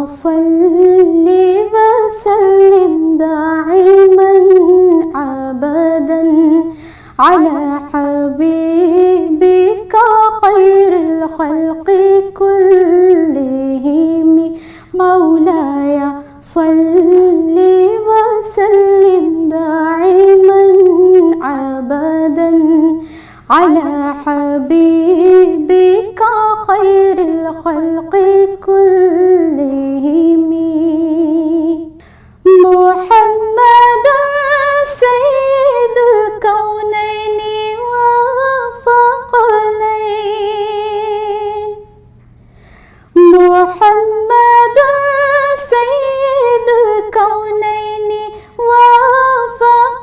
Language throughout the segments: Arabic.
صل وسلم دائما ابدا على حبيبك خير الخلق كلهم مولاي صل وسلم دائما ابدا على حبيبك خير الخلق كلهم محمد سيد الكونين وثقلين محمد سيد الكونين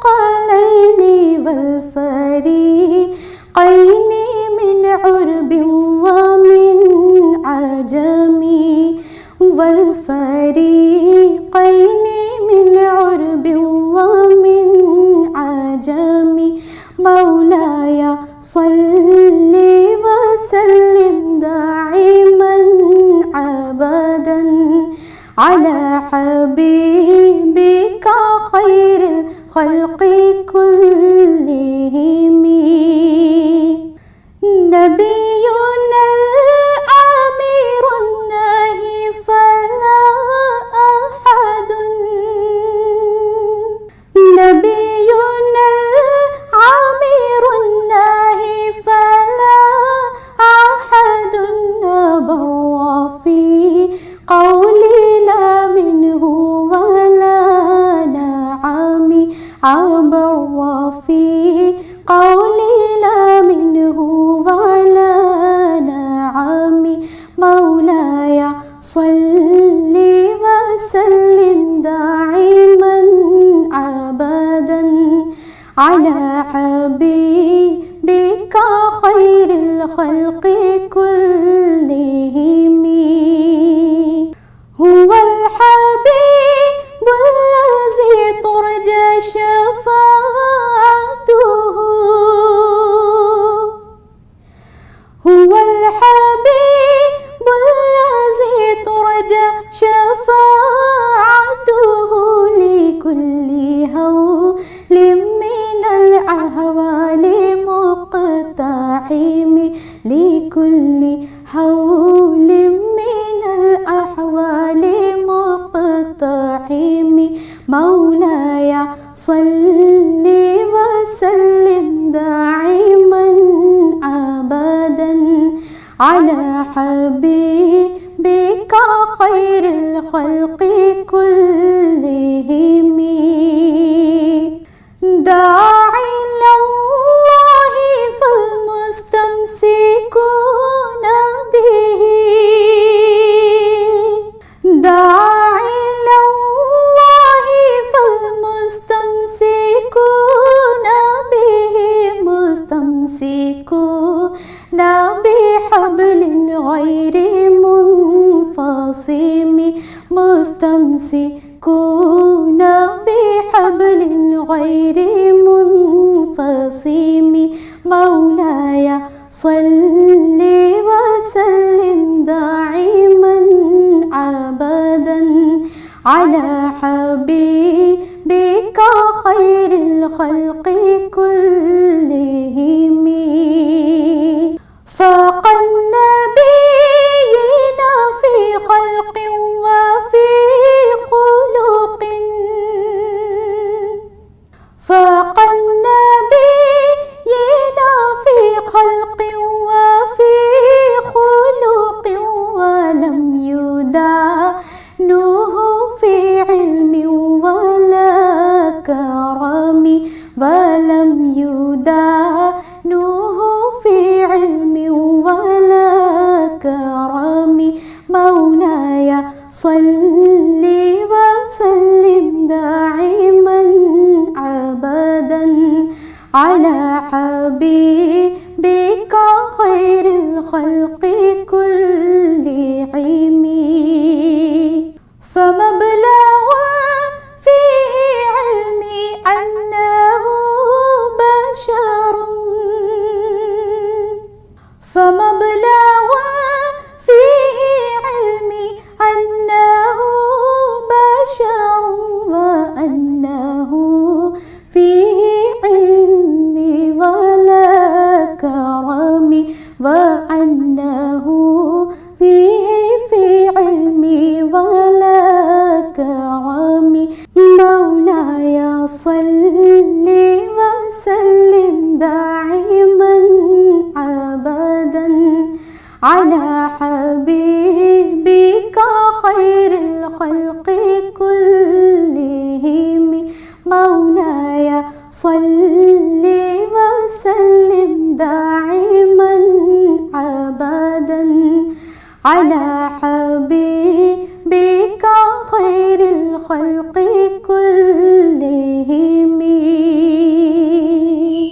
وثقلين والفريقين من عرب ومن عجم والفريقين من عرب ومن عجم مولاي صل وسلم دائما ابدا على حبيبك خير الخلق كلهم نبينا الأمير الناهي فلا أحد نبينا الأمير الناهي فلا أحد أبر في قولي لا منه ولا نعم أبر في قولي لا منه ولا نعم مولاي صل وسلم دائما ابدا على حبيبك خير الخلق كلهم هو الحبيب الذي ترجى شفاعته هو الحبيب الذي ترجى شفاعته لكل هول من الأهوال مقتحم لكل هول من الأحوال مقتحم مولاي صل وسلم دائما ابدا على حبيبك خير الخلق كلهم داعي الله فالمستمسكون به داعي الله فالمستمسكون به مستمسكون بحبل غير منفصم مستمسكون بحبل غير منفصم مولاي صل وسلم دائما ابدا على حبيبك خير الخلق كلهم فاق النبيين في خلق وفي خلق فاق النبيين في خلق وفي خلق ولم يدانوه في علم ولا كرم ولم يدانوه في علم ولا كرم مولاي صل وسلم دائما ابدا على حبيبك خير الخلق كلهم فمبلغ فيه علمي أنه بشر فمبلغ فيه علمي أنه على حبيبك خير الخلق كلهم مولاي صل وسلم دائما أبدا على